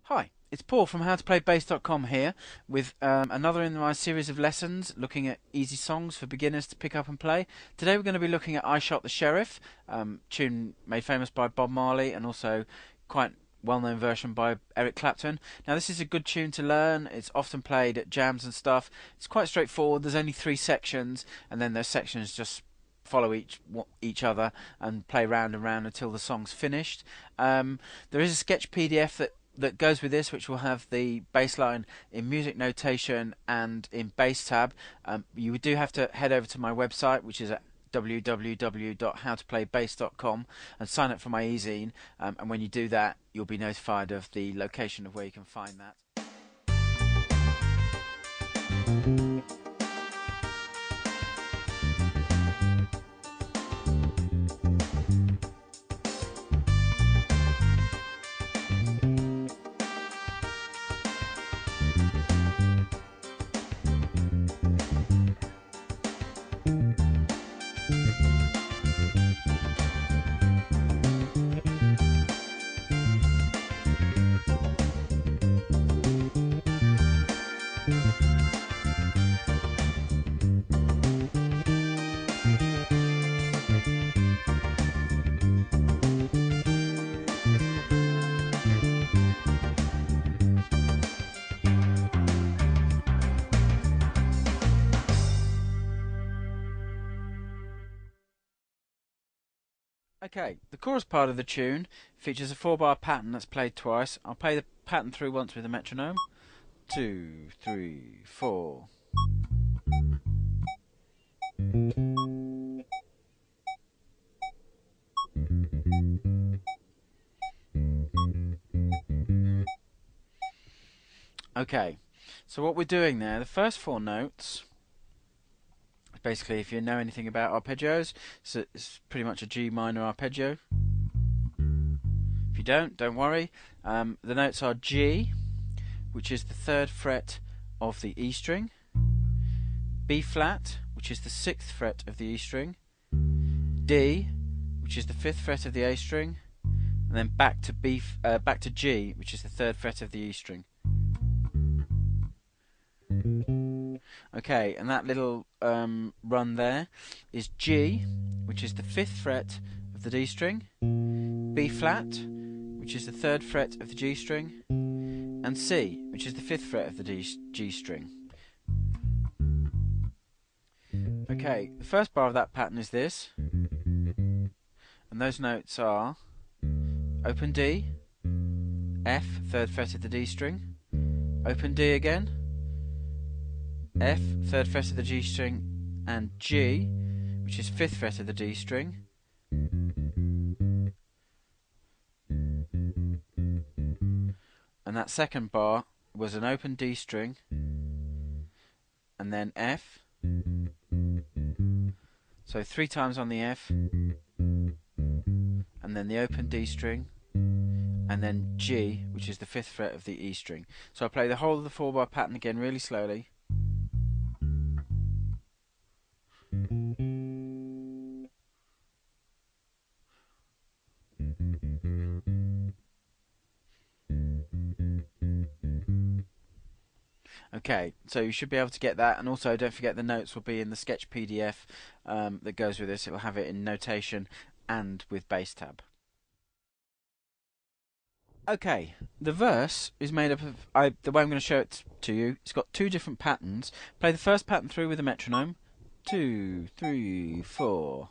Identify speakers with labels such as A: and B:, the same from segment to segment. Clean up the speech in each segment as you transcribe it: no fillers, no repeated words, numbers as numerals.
A: Hi, it's Paul from howtoplaybass.com here with another in my series of lessons looking at easy songs for beginners to pick up and play. Today we're going to be looking at I Shot the Sheriff, tune made famous by Bob Marley and also quite well-known version by Eric Clapton. Now this is a good tune to learn. It's often played at jams and stuff. It's quite straightforward. There's only 3 sections and then those sections just follow each other and play round and round until the song's finished. There is a sketch PDF that goes with this, which will have the bass line in music notation and in bass tab. You do have to head over to my website, which is at www.howtoplaybass.com, and sign up for my e-zine, and when you do that you'll be notified of the location of where you can find that. Okay, the chorus part of the tune features a 4-bar pattern that's played twice. I'll play the pattern through once with the metronome. 2, 3, 4. Okay, so what we're doing there, the first 4 notes, basically, if you know anything about arpeggios, so it's pretty much a G minor arpeggio. If you don't worry. The notes are G, which is the 3rd fret of the E string, B flat, which is the 6th fret of the E string, D, which is the 5th fret of the A string, and then back to G, which is the 3rd fret of the E string. Okay, and that little run there is G, which is the 5th fret of the D string, B flat, which is the 3rd fret of the G string, and C, which is the 5th fret of the G string. Okay, the first bar of that pattern is this, and those notes are open D, F, 3rd fret of the D string, open D again, F, 3rd fret of the G string, and G, which is 5th fret of the D string, and that second bar was an open D string, and then F, so 3 times on the F, and then the open D string, and then G, which is the 5th fret of the E string. So I'll play the whole of the 4-bar pattern again really slowly. Okay, so you should be able to get that, and also don't forget the notes will be in the sketch PDF that goes with this. It will have it in notation and with bass tab. Okay, the verse is made up of, the way I'm going to show it to you, it's got 2 different patterns. Play the first pattern through with a metronome. 2, 3, 4.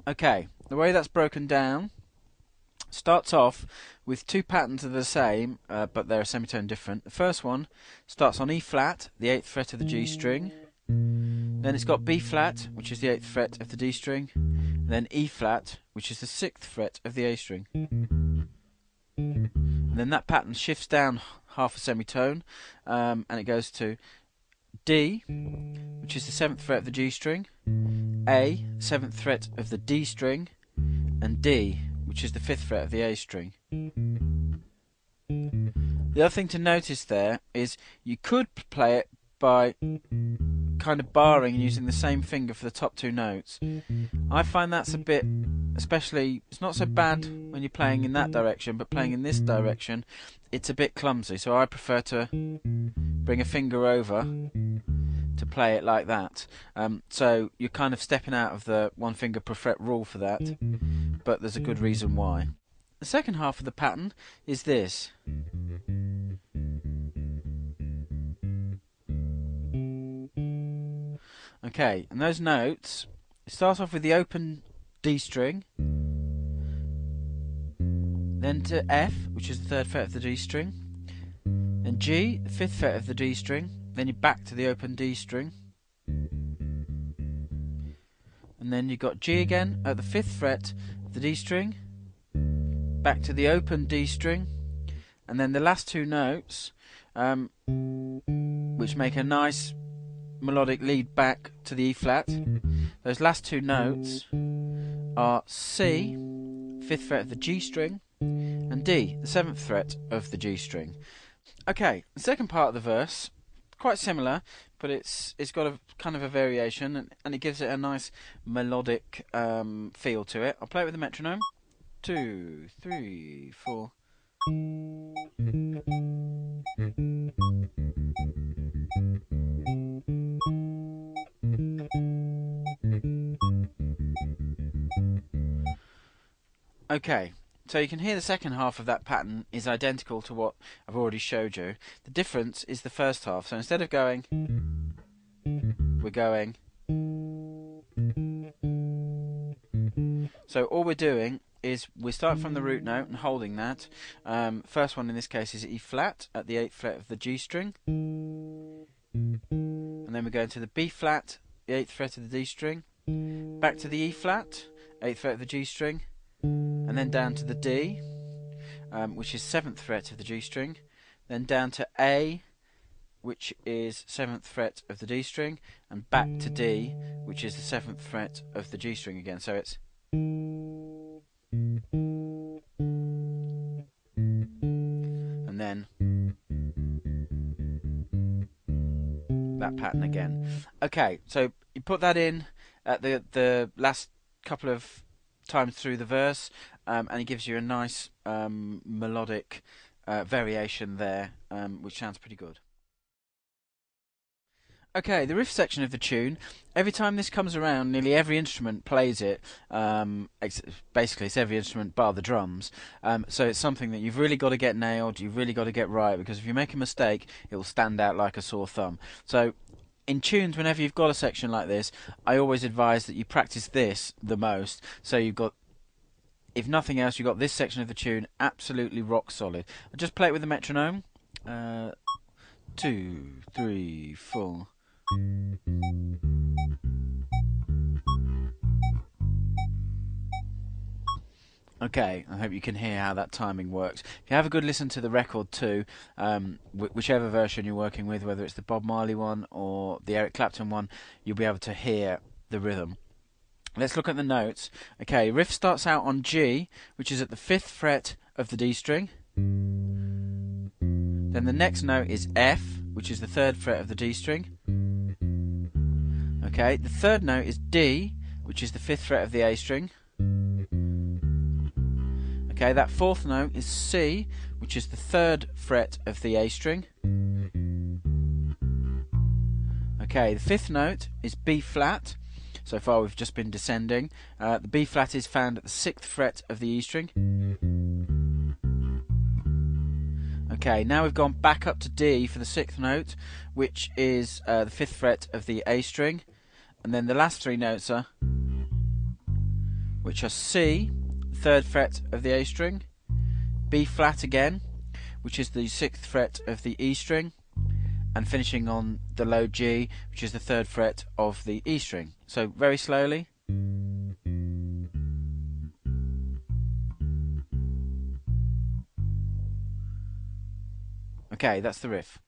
A: Okay, the way that's broken down starts off with 2 patterns that are the same, but they're a semitone different. The first one starts on E flat, the 8th fret of the G string. Then it's got B flat, which is the 8th fret of the D string. And then E flat, which is the 6th fret of the A string. And then that pattern shifts down half a semitone, and it goes to D, which is the 7th fret of the G string, A, 7th fret of the D string, and D, which is the 5th fret of the A string. The The other thing to notice there is you could play it by kind of barring and using the same finger for the top two notes. I find that's a bit, especially, it's not so bad when you're playing in that direction, but playing in this direction, it's a bit clumsy. So I prefer to bring a finger over to play it like that. So you're kind of stepping out of the one finger per fret rule for that, but there's a good reason why. The second half of the pattern is this. Okay, and those notes start off with the open D string, then to F, which is the third fret of the D string, then G, the fifth fret of the D string, then you're back to the open D string, and then you've got G again at the fifth fret of the D string, back to the open D string, and then the last two notes, which make a nice melodic lead back to the E flat. Those last two notes are C, fifth fret of the G string, and D, the seventh fret of the G string. Okay, the second part of the verse, quite similar, but it's got a kind of a variation, and it gives it a nice melodic feel to it. I'll play it with the metronome. 2, 3, 4. Okay, so you can hear the second half of that pattern is identical to what I've already showed you. The difference is the first half. So instead of going, we're going. So all we're doing is we start from the root note and holding that. First one in this case is E flat at the 8th fret of the G string. And then we go into the B flat, the 8th fret of the D string. Back to the E flat, 8th fret of the G string. And then down to the D, which is 7th fret of the G string, then down to A, which is 7th fret of the D string, and back to D, which is the 7th fret of the G string again. So it's and then that pattern again. Okay, so you put that in at the last couple of times through the verse, and it gives you a nice melodic variation there, which sounds pretty good. Okay, the riff section of the tune, every time this comes around, nearly every instrument plays it. Basically, it's every instrument bar the drums. So it's something that you've really got to get nailed, you've really got to get right, because if you make a mistake, it will stand out like a sore thumb. So in tunes, whenever you've got a section like this, I always advise that you practice this the most. So you've got, if nothing else, you've got this section of the tune absolutely rock solid. I'll just play it with the metronome. 2, 3, 4. Okay, I hope you can hear how that timing works. If you have a good listen to the record too, whichever version you're working with, whether it's the Bob Marley one or the Eric Clapton one, you'll be able to hear the rhythm. Let's look at the notes. Okay, riff starts out on G, which is at the 5th fret of the D string. Then the next note is F, which is the 3rd fret of the D string. Okay, the third note is D, which is the 5th fret of the A string. Okay, that fourth note is C, which is the 3rd fret of the A string. Okay, the fifth note is B flat. So far we've just been descending. The B flat is found at the 6th fret of the E string. Okay, now we've gone back up to D for the 6th note, which is the 5th fret of the A string. And then the last three notes are, which are C, 3rd fret of the A string, B flat again, which is the 6th fret of the E string, and finishing on the low G, which is the 3rd fret of the E string. So very slowly. Okay, that's the riff.